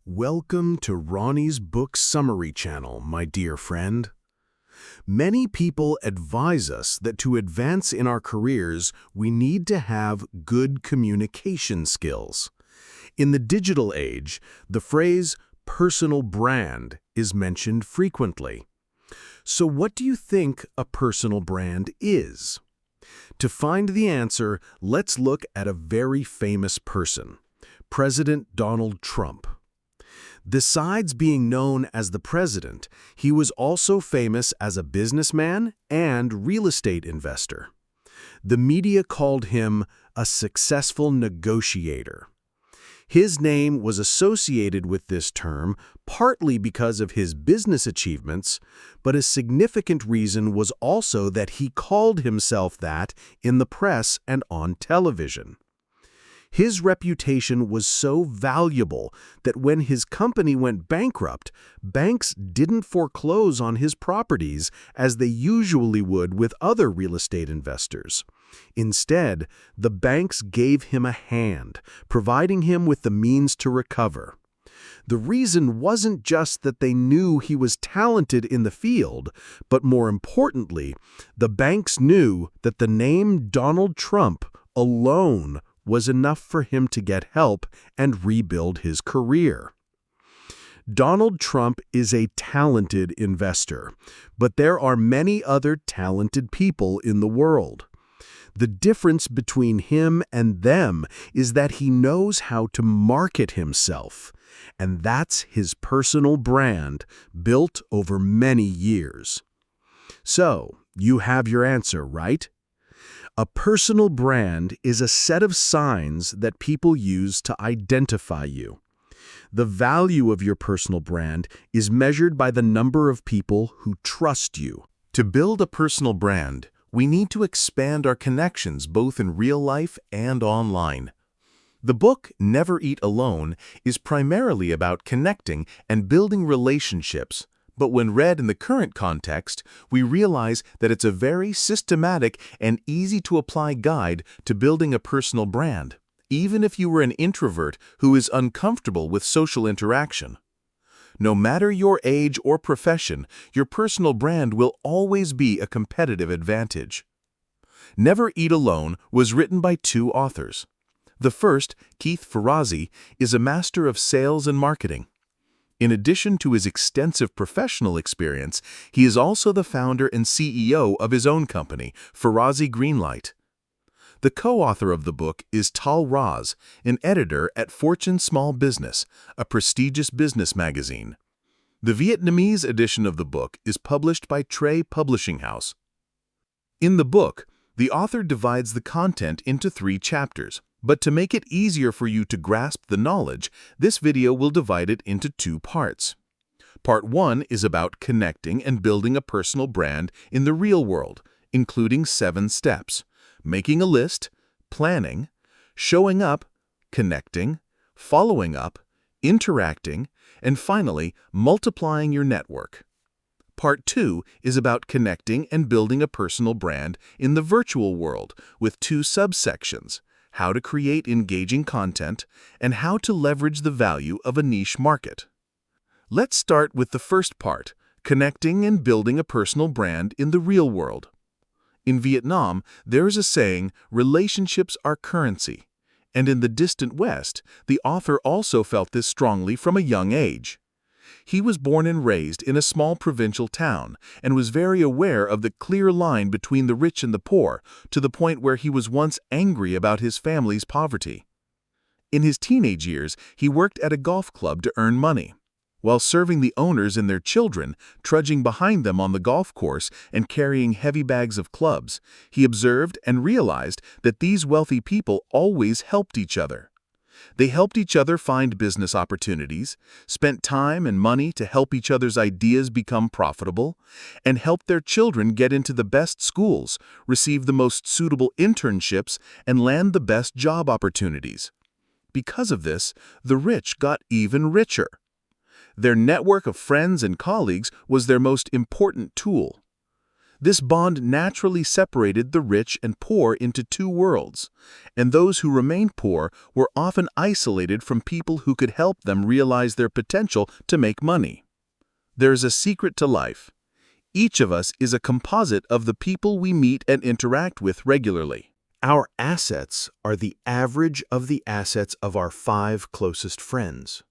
Welcome to Ronnie's Book Summary channel, my dear friend. Many people advise us that to advance in our careers, we need to have good communication skills. In the digital age, the phrase personal brand is mentioned frequently. So what do you think a personal brand is? To find the answer, let's look at a very famous person, President Donald Trump. Besides being known as the president, he was also famous as a businessman and real estate investor. The media called him a successful negotiator. His name was associated with this term partly because of his business achievements, but a significant reason was also that he called himself that in the press and on television. His reputation was so valuable that when his company went bankrupt, banks didn't foreclose on his properties as they usually would with other real estate investors. Instead, the banks gave him a hand, providing him with the means to recover. The reason wasn't just that they knew he was talented in the field, but more importantly, the banks knew that the name Donald Trump alone was enough for him to get help and rebuild his career. Donald Trump is a talented investor, but there are many other talented people in the world. The difference between him and them is that he knows how to market himself, and that's his personal brand built over many years. So, you have your answer, right? A personal brand is a set of signs that people use to identify you. The value of your personal brand is measured by the number of people who trust you. To build a personal brand, we need to expand our connections both in real life and online. The book Never Eat Alone is primarily about connecting and building relationships, but when read in the current context, we realize that it's a very systematic and easy-to-apply guide to building a personal brand, even if you were an introvert who is uncomfortable with social interaction. No matter your age or profession, your personal brand will always be a competitive advantage. Never Eat Alone was written by two authors. The first, Keith Ferrazzi, is a master of sales and marketing. In addition to his extensive professional experience, he is also the founder and CEO of his own company, Ferrazzi Greenlight. The co-author of the book is Tal Raz, an editor at Fortune Small Business, a prestigious business magazine. The Vietnamese edition of the book is published by Trey Publishing House. In the book, the author divides the content into 3 chapters. But to make it easier for you to grasp the knowledge, this video will divide it into 2 parts. Part 1 is about connecting and building a personal brand in the real world, including 7 steps: making a list, planning, showing up, connecting, following up, interacting, and finally, multiplying your network. Part 2 is about connecting and building a personal brand in the virtual world with 2 subsections: how to create engaging content, and how to leverage the value of a niche market. Let's start with the first part, connecting and building a personal brand in the real world. In Vietnam, there is a saying, relationships are currency, and in the distant West, the author also felt this strongly from a young age. He was born and raised in a small provincial town and was very aware of the clear line between the rich and the poor, to the point where he was once angry about his family's poverty. In his teenage years, he worked at a golf club to earn money. While serving the owners and their children, trudging behind them on the golf course and carrying heavy bags of clubs, he observed and realized that these wealthy people always helped each other. They helped each other find business opportunities, spent time and money to help each other's ideas become profitable, and helped their children get into the best schools, receive the most suitable internships, and land the best job opportunities. Because of this, the rich got even richer. Their network of friends and colleagues was their most important tool. This bond naturally separated the rich and poor into two worlds, and those who remained poor were often isolated from people who could help them realize their potential to make money. There's a secret to life. Each of us is a composite of the people we meet and interact with regularly. Our assets are the average of the assets of our 5 closest friends.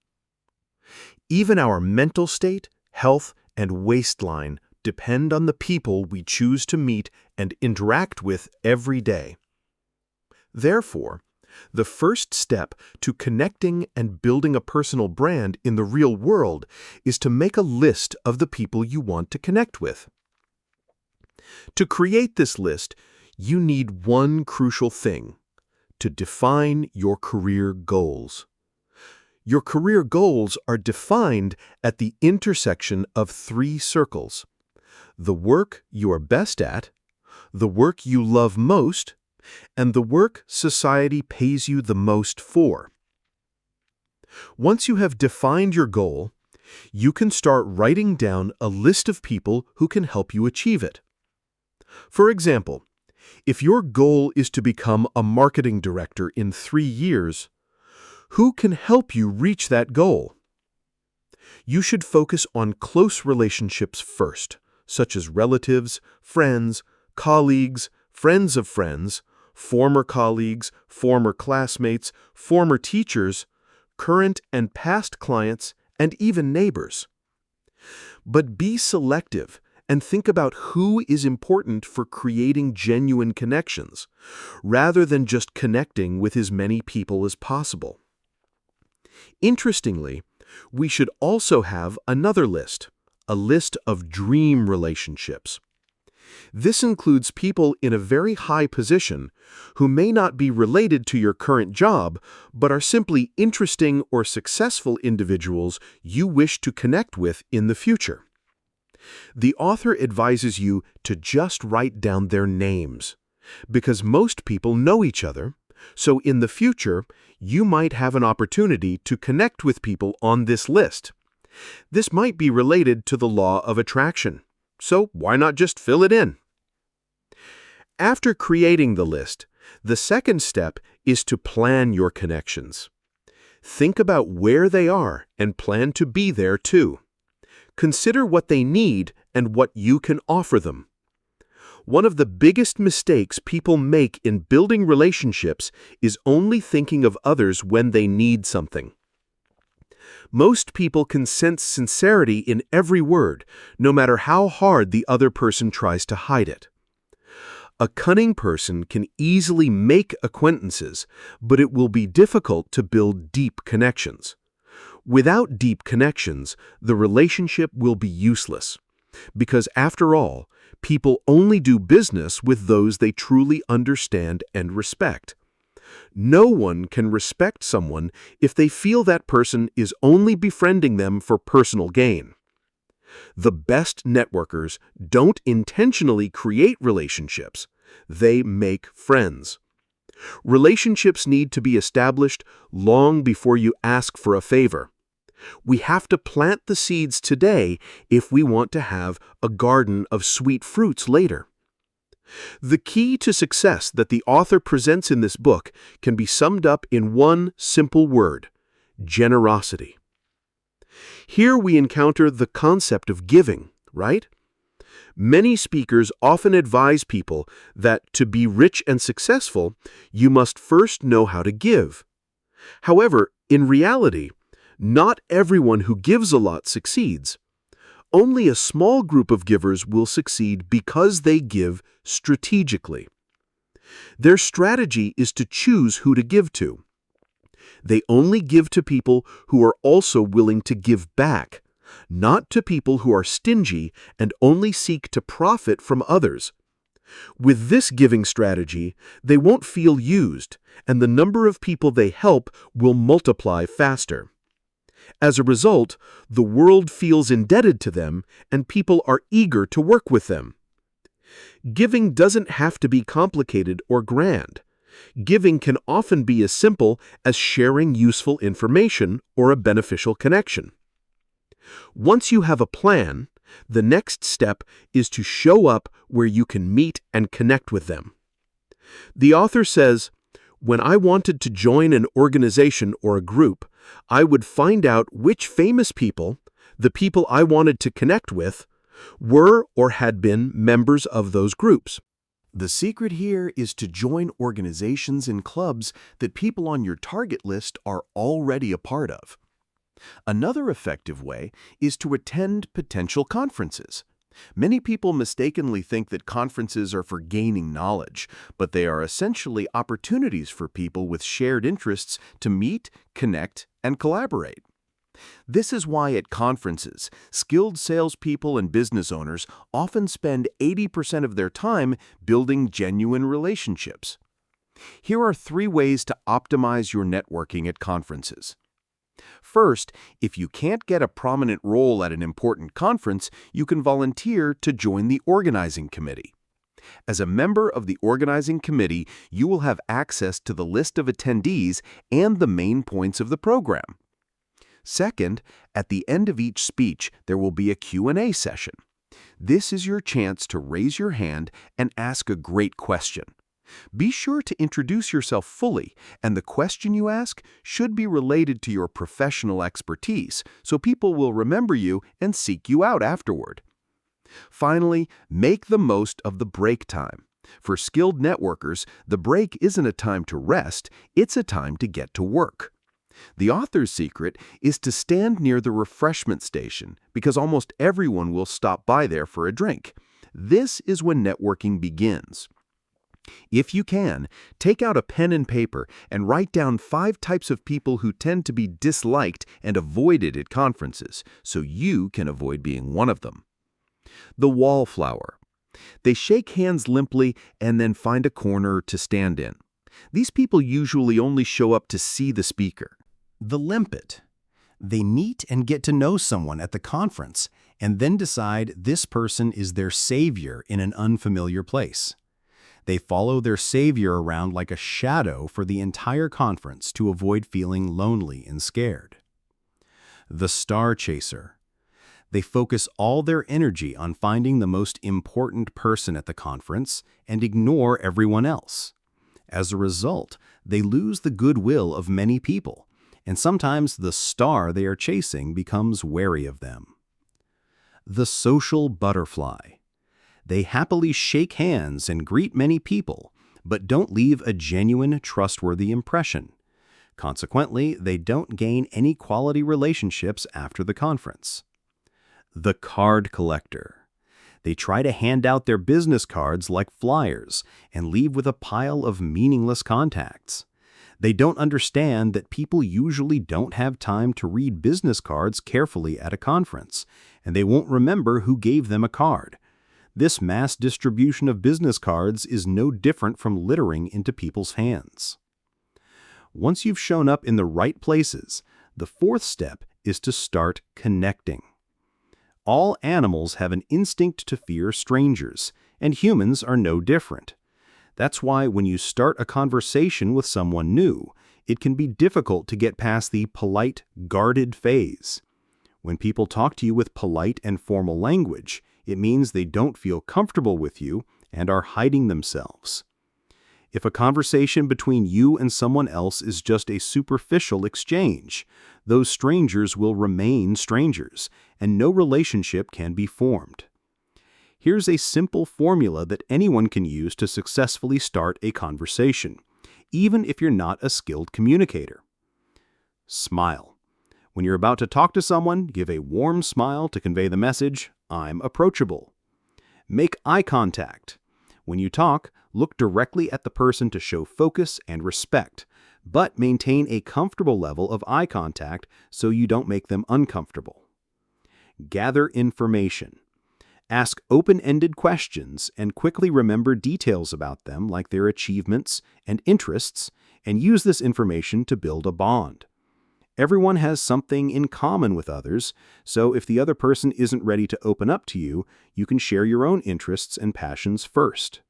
Even our mental state, health, and waistline depend on the people we choose to meet and interact with every day. Therefore, the first step to connecting and building a personal brand in the real world is to make a list of the people you want to connect with. To create this list, you need one crucial thing: to define your career goals. Your career goals are defined at the intersection of 3 circles: the work you are best at, the work you love most, and the work society pays you the most for. Once you have defined your goal, you can start writing down a list of people who can help you achieve it. For example, if your goal is to become a marketing director in 3 years, who can help you reach that goal? You should focus on close relationships first, such as relatives, friends, colleagues, friends of friends, former colleagues, former classmates, former teachers, current and past clients, and even neighbors. But be selective and think about who is important for creating genuine connections, rather than just connecting with as many people as possible. Interestingly, we should also have another list, a list of dream relationships. This includes people in a very high position who may not be related to your current job, but are simply interesting or successful individuals you wish to connect with in the future. The author advises you to just write down their names, because most people know each other, so in the future, you might have an opportunity to connect with people on this list. This might be related to the law of attraction, so why not just fill it in? After creating the list, the second step is to plan your connections. Think about where they are and plan to be there too. Consider what they need and what you can offer them. One of the biggest mistakes people make in building relationships is only thinking of others when they need something. Most people can sense sincerity in every word, no matter how hard the other person tries to hide it. A cunning person can easily make acquaintances, but it will be difficult to build deep connections. Without deep connections, the relationship will be useless, because after all, people only do business with those they truly understand and respect. No one can respect someone if they feel that person is only befriending them for personal gain. The best networkers don't intentionally create relationships, they make friends. Relationships need to be established long before you ask for a favor. We have to plant the seeds today if we want to have a garden of sweet fruits later. The key to success that the author presents in this book can be summed up in one simple word: generosity. Here we encounter the concept of giving, right? Many speakers often advise people that to be rich and successful, you must first know how to give. However, in reality, not everyone who gives a lot succeeds. Only a small group of givers will succeed because they give strategically. Their strategy is to choose who to give to. They only give to people who are also willing to give back, not to people who are stingy and only seek to profit from others. With this giving strategy, they won't feel used, and the number of people they help will multiply faster. As a result, the world feels indebted to them, and people are eager to work with them. Giving doesn't have to be complicated or grand. Giving can often be as simple as sharing useful information or a beneficial connection. Once you have a plan, The next step is to show up where you can meet and connect with them. The author says, "When I wanted to join an organization or a group, I would find out which famous people, the people I wanted to connect with, were or had been members of those groups." The secret here is to join organizations and clubs that people on your target list are already a part of. Another effective way is to attend potential conferences. Many people mistakenly think that conferences are for gaining knowledge, but they are essentially opportunities for people with shared interests to meet, connect, and collaborate. This is why at conferences, skilled salespeople and business owners often spend 80% of their time building genuine relationships. Here are 3 ways to optimize your networking at conferences. First, if you can't get a prominent role at an important conference, you can volunteer to join the organizing committee. As a member of the organizing committee, you will have access to the list of attendees and the main points of the program. Second, at the end of each speech, there will be a Q&A session. This is your chance to raise your hand and ask a great question. Be sure to introduce yourself fully, and the question you ask should be related to your professional expertise, so people will remember you and seek you out afterward. Finally, make the most of the break time. For skilled networkers, the break isn't a time to rest, it's a time to get to work. The author's secret is to stand near the refreshment station because almost everyone will stop by there for a drink. This is when networking begins. If you can, take out a pen and paper and write down 5 types of people who tend to be disliked and avoided at conferences, so you can avoid being one of them. The wallflower. They shake hands limply and then find a corner to stand in. These people usually only show up to see the speaker. The limpet. They meet and get to know someone at the conference and then decide this person is their savior in an unfamiliar place. They follow their savior around like a shadow for the entire conference to avoid feeling lonely and scared. The star chaser. They focus all their energy on finding the most important person at the conference and ignore everyone else. As a result, they lose the goodwill of many people, and sometimes the star they are chasing becomes wary of them. The social butterfly. They happily shake hands and greet many people, but don't leave a genuine, trustworthy impression. Consequently, they don't gain any quality relationships after the conference. The card collector. They try to hand out their business cards like flyers and leave with a pile of meaningless contacts. They don't understand that people usually don't have time to read business cards carefully at a conference, and they won't remember who gave them a card. This mass distribution of business cards is no different from littering into people's hands. Once you've shown up in the right places, the 4th step is to start connecting. All animals have an instinct to fear strangers, and humans are no different. That's why when you start a conversation with someone new, it can be difficult to get past the polite, guarded phase. When people talk to you with polite and formal language, it means they don't feel comfortable with you and are hiding themselves. If a conversation between you and someone else is just a superficial exchange, those strangers will remain strangers, and no relationship can be formed. Here's a simple formula that anyone can use to successfully start a conversation, even if you're not a skilled communicator. Smile. When you're about to talk to someone, give a warm smile to convey the message, "I'm approachable." Make eye contact. When you talk, look directly at the person to show focus and respect, but maintain a comfortable level of eye contact so you don't make them uncomfortable. Gather information. Ask open-ended questions and quickly remember details about them like their achievements and interests, and use this information to build a bond. Everyone has something in common with others, so if the other person isn't ready to open up to you, you can share your own interests and passions first.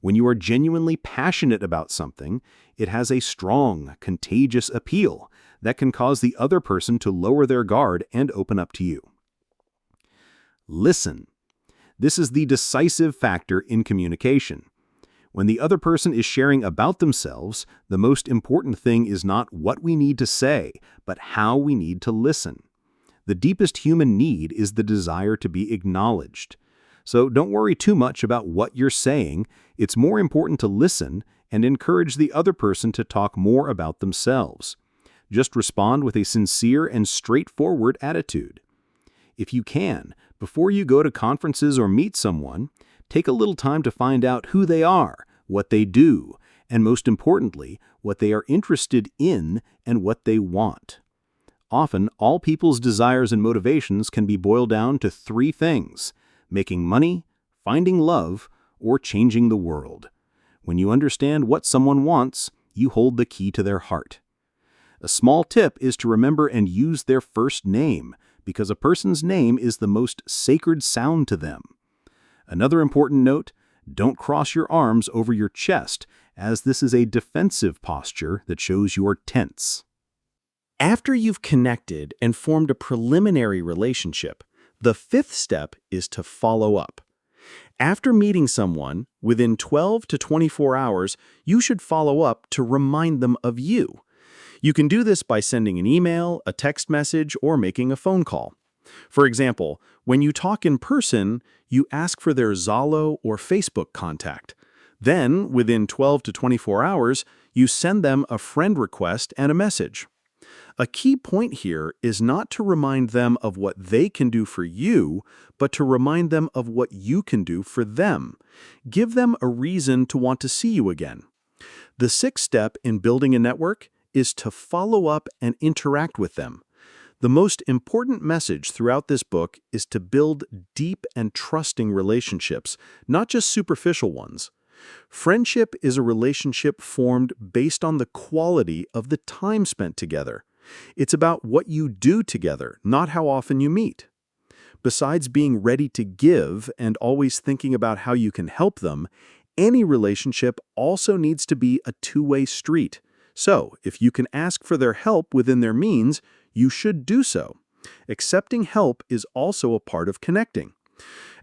When you are genuinely passionate about something, it has a strong, contagious appeal that can cause the other person to lower their guard and open up to you. Listen. This is the decisive factor in communication. When the other person is sharing about themselves, the most important thing is not what we need to say, but how we need to listen. The deepest human need is the desire to be acknowledged. So don't worry too much about what you're saying. It's more important to listen and encourage the other person to talk more about themselves. Just respond with a sincere and straightforward attitude. If you can, before you go to conferences or meet someone, take a little time to find out who they are, what they do, and most importantly, what they are interested in and what they want. Often, all people's desires and motivations can be boiled down to 3 things: making money, finding love, or changing the world. When you understand what someone wants, you hold the key to their heart. A small tip is to remember and use their first name, because a person's name is the most sacred sound to them. Another important note: don't cross your arms over your chest, as this is a defensive posture that shows you're tense. After you've connected and formed a preliminary relationship, the 5th step is to follow up. After meeting someone, within 12 to 24 hours, you should follow up to remind them of you. You can do this by sending an email, a text message, or making a phone call. For example, when you talk in person, you ask for their Zalo or Facebook contact. Then, within 12 to 24 hours, you send them a friend request and a message. A key point here is not to remind them of what they can do for you, but to remind them of what you can do for them. Give them a reason to want to see you again. The 6th step in building a network is to follow up and interact with them. The most important message throughout this book is to build deep and trusting relationships, not just superficial ones. Friendship is a relationship formed based on the quality of the time spent together. It's about what you do together, not how often you meet. Besides being ready to give and always thinking about how you can help them, any relationship also needs to be a two-way street. So, if you can ask for their help within their means, you should do so. Accepting help is also a part of connecting.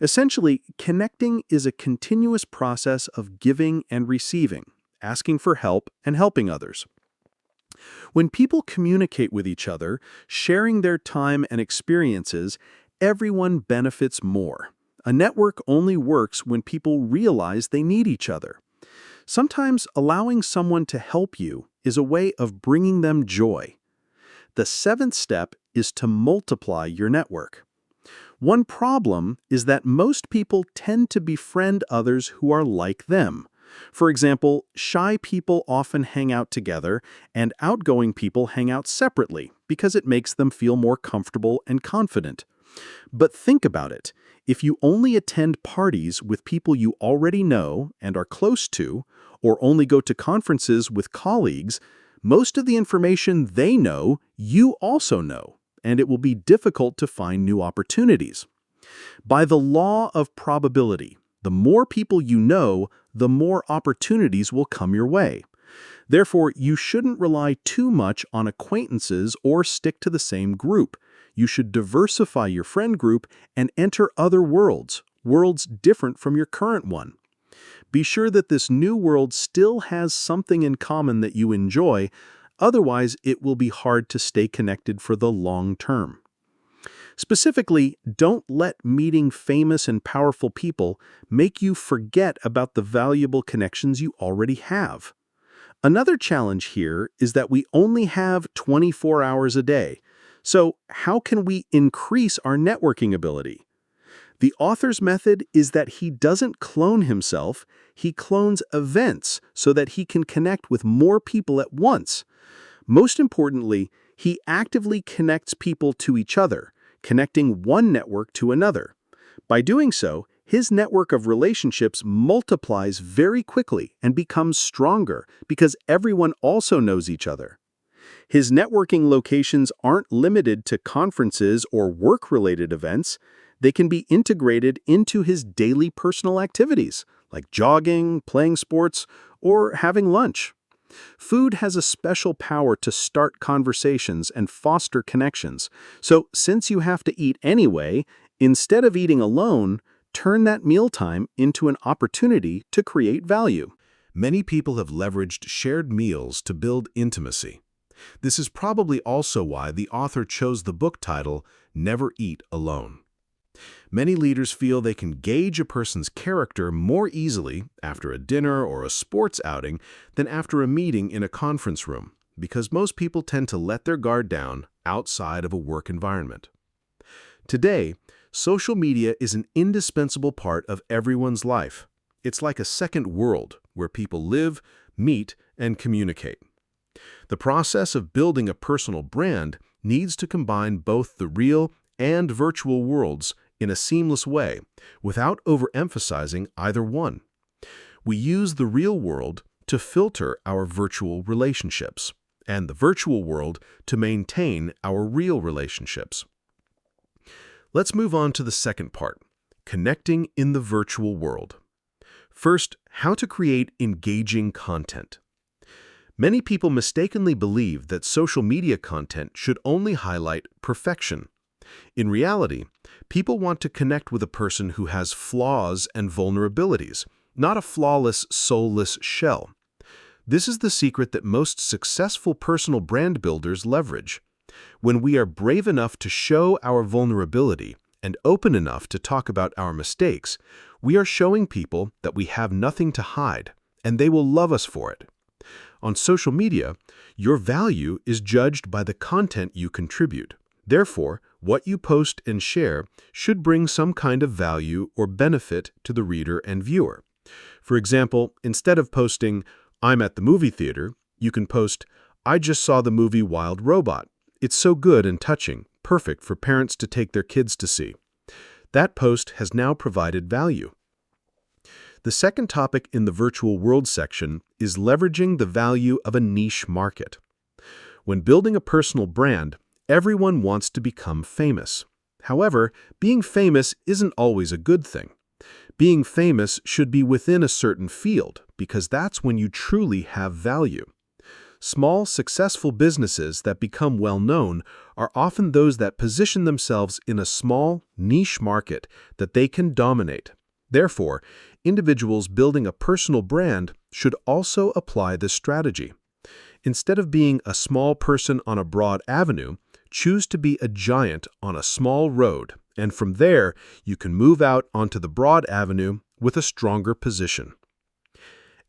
Essentially, connecting is a continuous process of giving and receiving, asking for help and helping others. When people communicate with each other, sharing their time and experiences, everyone benefits more. A network only works when people realize they need each other. Sometimes allowing someone to help you is a way of bringing them joy. The 7th step is to multiply your network. One problem is that most people tend to befriend others who are like them. For example, shy people often hang out together, and outgoing people hang out separately because it makes them feel more comfortable and confident. But think about it. If you only attend parties with people you already know and are close to, or only go to conferences with colleagues, most of the information they know, you also know, and it will be difficult to find new opportunities. By the law of probability, the more people you know, the more opportunities will come your way. Therefore, you shouldn't rely too much on acquaintances or stick to the same group. You should diversify your friend group and enter other worlds different from your current one. Be sure that this new world still has something in common that you enjoy, otherwise it will be hard to stay connected for the long term. Specifically, don't let meeting famous and powerful people make you forget about the valuable connections you already have. Another challenge here is that we only have 24 hours a day. So how can we increase our networking ability? The author's method is that he doesn't clone himself, he clones events so that he can connect with more people at once. Most importantly, he actively connects people to each other, connecting one network to another. By doing so, his network of relationships multiplies very quickly and becomes stronger because everyone also knows each other. His networking locations aren't limited to conferences or work-related events. They can be integrated into his daily personal activities, like jogging, playing sports, or having lunch. Food has a special power to start conversations and foster connections, so since you have to eat anyway, Instead of eating alone, turn that mealtime into an opportunity to create value. Many people have leveraged shared meals to build intimacy. This is probably also why the author chose the book title, Never Eat Alone. Many leaders feel they can gauge a person's character more easily after a dinner or a sports outing than after a meeting in a conference room, because most people tend to let their guard down outside of a work environment. Today, social media is an indispensable part of everyone's life. It's like a second world where people live, meet, and communicate. The process of building a personal brand needs to combine both the real and virtual worlds in a seamless way without overemphasizing either one. We use the real world to filter our virtual relationships, and the virtual world to maintain our real relationships. Let's move on to the second part, connecting in the virtual world. First, how to create engaging content. Many people mistakenly believe that social media content should only highlight perfection. In reality, people want to connect with a person who has flaws and vulnerabilities, not a flawless, soulless shell. This is the secret that most successful personal brand builders leverage. When we are brave enough to show our vulnerability and open enough to talk about our mistakes, we are showing people that we have nothing to hide, and they will love us for it. On social media, your value is judged by the content you contribute. Therefore, what you post and share should bring some kind of value or benefit to the reader and viewer. For example, instead of posting, "I'm at the movie theater," you can post, "I just saw the movie Wild Robot. It's so good and touching, perfect for parents to take their kids to see." That post has now provided value. The second topic in the virtual world section is leveraging the value of a niche market. When building a personal brand, everyone wants to become famous. However, being famous isn't always a good thing. Being famous should be within a certain field, because that's when you truly have value. Small, successful businesses that become well-known are often those that position themselves in a small, niche market that they can dominate. Therefore, individuals building a personal brand should also apply this strategy. Instead of being a small person on a broad avenue, choose to be a giant on a small road, and from there, you can move out onto the broad avenue with a stronger position.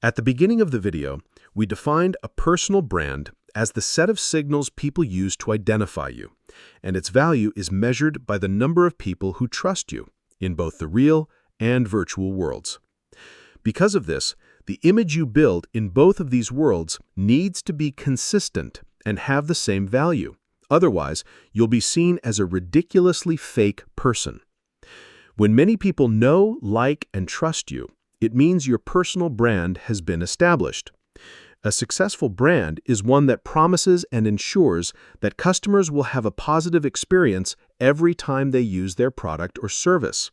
At the beginning of the video, we defined a personal brand as the set of signals people use to identify you, and its value is measured by the number of people who trust you in both the real and virtual worlds. Because of this, the image you build in both of these worlds needs to be consistent and have the same value. Otherwise, you'll be seen as a ridiculously fake person. When many people know, like, and trust you, it means your personal brand has been established. A successful brand is one that promises and ensures that customers will have a positive experience every time they use their product or service.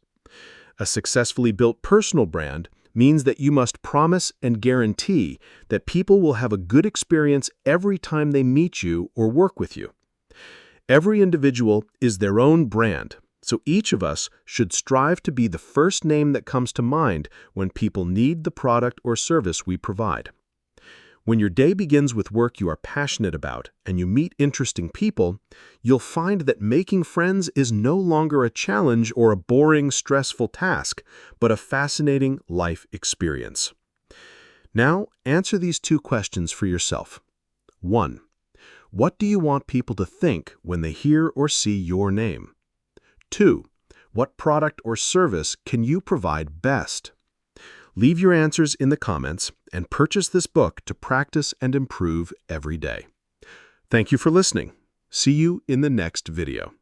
A successfully built personal brand means that you must promise and guarantee that people will have a good experience every time they meet you or work with you. Every individual is their own brand, so each of us should strive to be the first name that comes to mind when people need the product or service we provide. When your day begins with work you are passionate about and you meet interesting people, you'll find that making friends is no longer a challenge or a boring, stressful task, but a fascinating life experience. Now, answer these two questions for yourself. 1. What do you want people to think when they hear or see your name? 2. What product or service can you provide best? Leave your answers in the comments and purchase this book to practice and improve every day. Thank you for listening. See you in the next video.